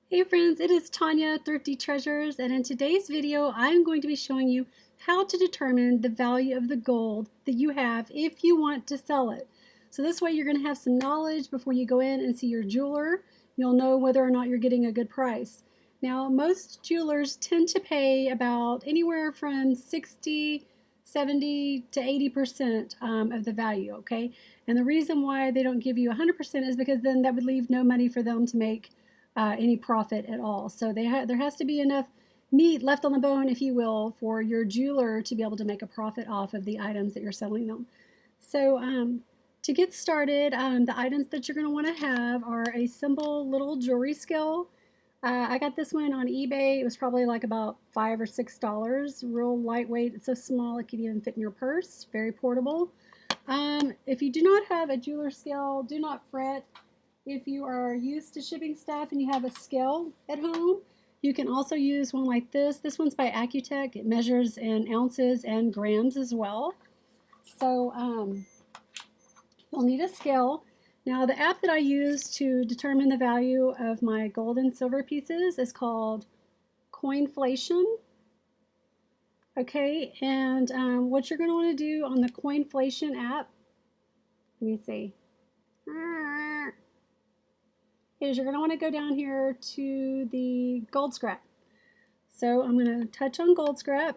Hey friends, it is Tonya, Thrifty Treasures, and in today's video, I'm going to be showing you how to determine the value of the gold that you have if you want to sell it. So this way you're going to have some knowledge before you go in and see your jeweler. You'll know whether or not you're getting a good price. Now, most jewelers tend to pay about anywhere from 60, 70 to 80% of the value, okay? And the reason why they don't give you 100% is because then that would leave no money for them to make any profit at all. So there has to be enough meat left on the bone, if you will, for your jeweler to be able to make a profit off of the items that you're selling them. So to get started, the items that you're going to want to have are a simple little jewelry scale. I got this one on eBay. It was probably like about $5 or $6. Real lightweight. It's so small it could even fit in your purse. Very portable. If you do not have a jeweler scale, do not fret. If you are used to shipping stuff and you have a scale at home, you can also use one like this. This one's by Accutech. It measures in ounces and grams as well. So you'll need a scale. Now the app that I use to determine the value of my gold and silver pieces is called Coinflation. Okay, and what you're going to want to do on the Coinflation app, let me see, is you're going to want to go down here to the gold scrap. So I'm going to touch on gold scrap.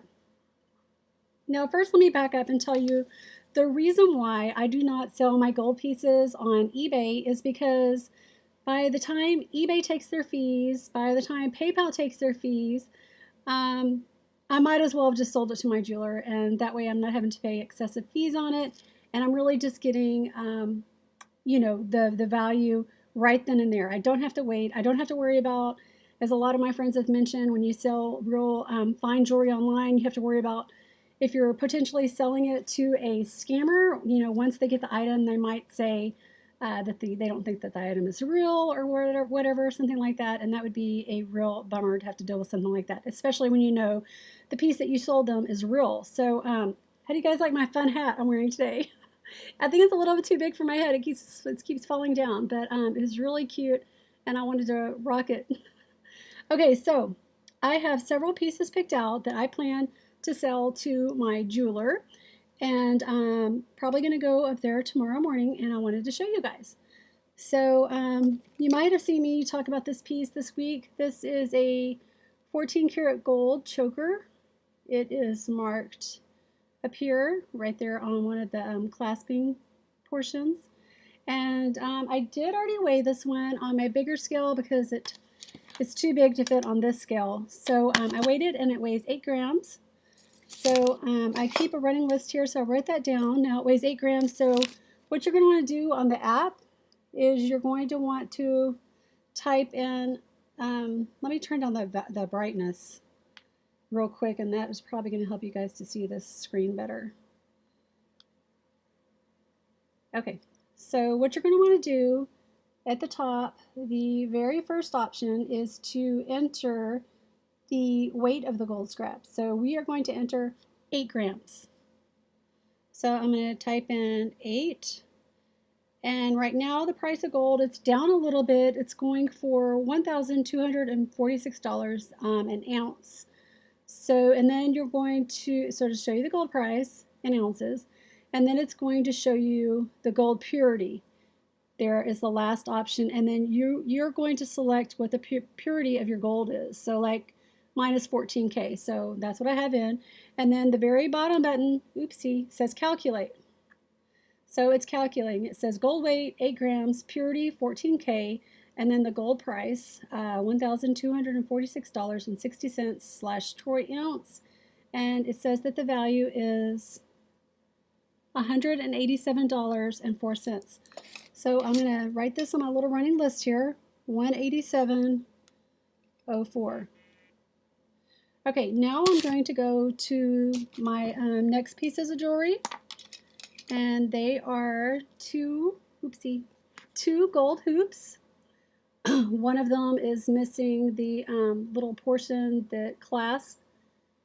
Now first let me back up and tell you the reason why I do not sell my gold pieces on eBay is because by the time eBay takes their fees, by the time PayPal takes their fees, I might as well have just sold it to my jeweler, and that way I'm not having to pay excessive fees on it, and I'm really just getting the value right then and there. I don't have to wait. I don't have to worry about, as a lot of my friends have mentioned, when you sell real fine jewelry online, you have to worry about if you're potentially selling it to a scammer. Once they get the item, they might say that they don't think that the item is real or whatever, something like that, and that would be a real bummer to have to deal with something like that, especially when you know the piece that you sold them is real. So how do you guys like my fun hat I'm wearing today? I think it's a little bit too big for my head. It keeps falling down, but it was really cute, and I wanted to rock it. Okay, so I have several pieces picked out that I plan to sell to my jeweler, and I'm probably going to go up there tomorrow morning, and I wanted to show you guys. So you might have seen me talk about this piece this week. This is a 14 karat gold choker. It is marked up here, right there on one of the clasping portions. And I did already weigh this one on my bigger scale because it's too big to fit on this scale. So I weighed it, and it weighs 8 grams. So I keep a running list here, so I wrote that down. Now it weighs 8 grams. So what you're going to want to do on the app is you're going to want to type in, let me turn down the brightness real quick, and that is probably going to help you guys to see this screen better. Okay, so what you're going to want to do at the top, the very first option is to enter the weight of the gold scrap. So we are going to enter 8 grams. So I'm going to type in 8. And right now the price of gold, it's down a little bit. It's going for $1,246 an ounce. So, and then you're going to sort of show you the gold price in ounces, and then it's going to show you the gold purity. There is the last option, and then you're going to select what the purity of your gold is. So like minus 14K, so that's what I have in. And then the very bottom button, oopsie, says calculate. So it's calculating. It says gold weight 8 grams, purity 14K, and then the gold price, $1,246.60 troy ounce, and it says that the value is $187.04. So I'm going to write this on my little running list here, 187.04. Okay, now I'm going to go to my next pieces of jewelry, and they are two gold hoops. One of them is missing the little portion that clasps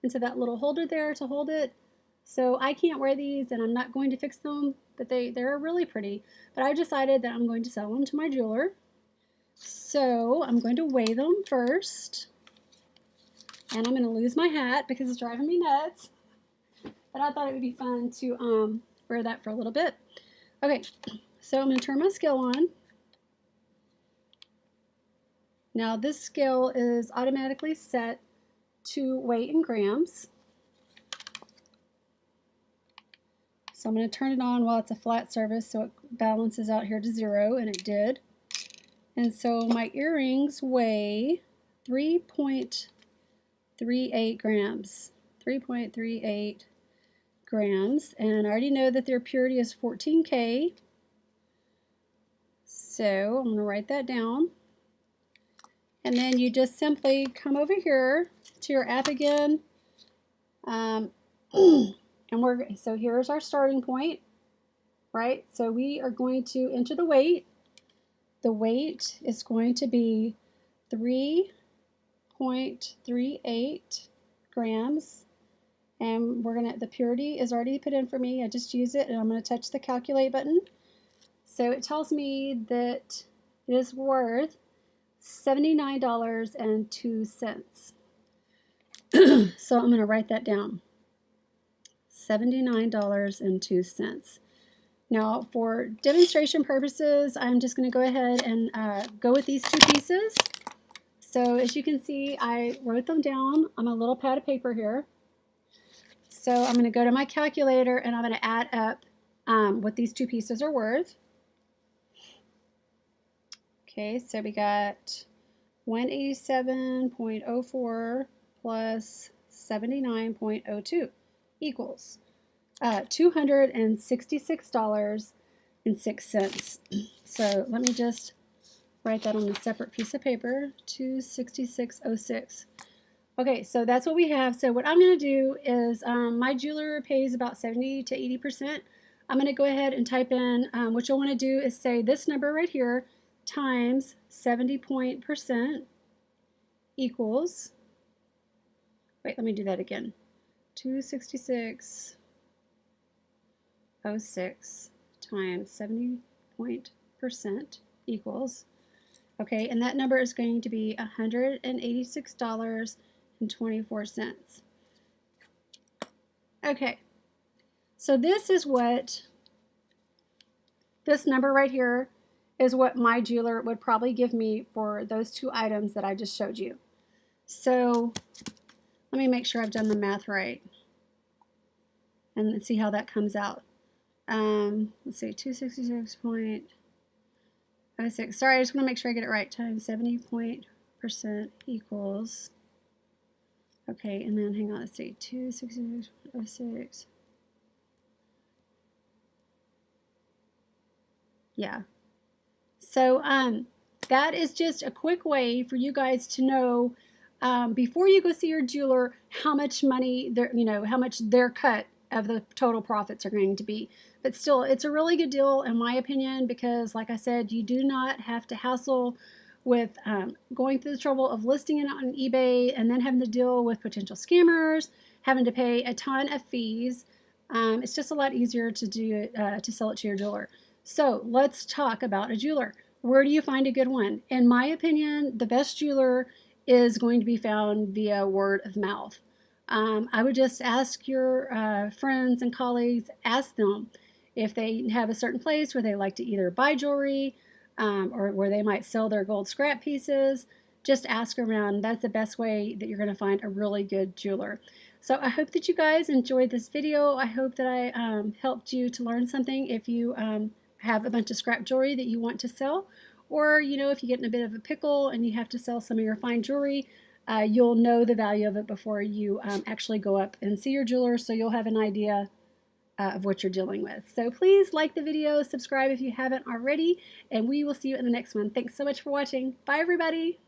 into that little holder there to hold it. So I can't wear these, and I'm not going to fix them, but they're really pretty. But I've decided that I'm going to sell them to my jeweler. So I'm going to weigh them first. And I'm going to lose my hat because it's driving me nuts. But I thought it would be fun to wear that for a little bit. Okay, so I'm going to turn my scale on. Now this scale is automatically set to weight in grams. So I'm going to turn it on while it's a flat surface so it balances out here to 0, and it did. And so my earrings weigh 3.38 grams. 3.38 grams. And I already know that their purity is 14K. So I'm going to write that down. And then you just simply come over here to your app again. So here's our starting point, right? So we are going to enter the weight. The weight is going to be 3.38 grams. And the purity is already put in for me. I just use it and I'm going to touch the calculate button. So it tells me that it is worth $79.02. So I'm going to write that down. $79.02. Now, for demonstration purposes, I'm just going to go ahead and go with these two pieces. So as you can see, I wrote them down on a little pad of paper here. So I'm going to go to my calculator and I'm going to add up what these two pieces are worth. Okay, so we got 187.04 plus 79.02 equals $266.06. So let me just write that on a separate piece of paper, $266.06. Okay, so that's what we have. So what I'm going to do is my jeweler pays about 70 to 80%. I'm going to go ahead and type in, what you'll want to do is say this number right here times 70% equals, wait, let me do that again. 266.06 times 70% equals, okay, and that number is going to be $186.24. Okay, so this number right here is what my jeweler would probably give me for those two items that I just showed you. So let me make sure I've done the math right and let's see how that comes out. Let's see, 266.06. Sorry, I just want to make sure I get it right. Times 70% equals. Okay, and then hang on, let's see, 266.06. Yeah. So that is just a quick way for you guys to know before you go see your jeweler how much money how much their cut of the total profits are going to be. But still, it's a really good deal in my opinion because, like I said, you do not have to hassle with going through the trouble of listing it on eBay and then having to deal with potential scammers, having to pay a ton of fees. It's just a lot easier to do to sell it to your jeweler. So let's talk about a jeweler. Where do you find a good one? In my opinion, the best jeweler is going to be found via word of mouth. I would just ask your friends and colleagues, ask them if they have a certain place where they like to either buy jewelry or where they might sell their gold scrap pieces. Just ask around. That's the best way that you're going to find a really good jeweler. So I hope that you guys enjoyed this video. I hope that I helped you to learn something if you have a bunch of scrap jewelry that you want to sell, or if you get in a bit of a pickle and you have to sell some of your fine jewelry, you'll know the value of it before you actually go up and see your jeweler, so you'll have an idea of what you're dealing with. So please like the video, subscribe if you haven't already, and we will see you in the next one. Thanks so much for watching. Bye everybody.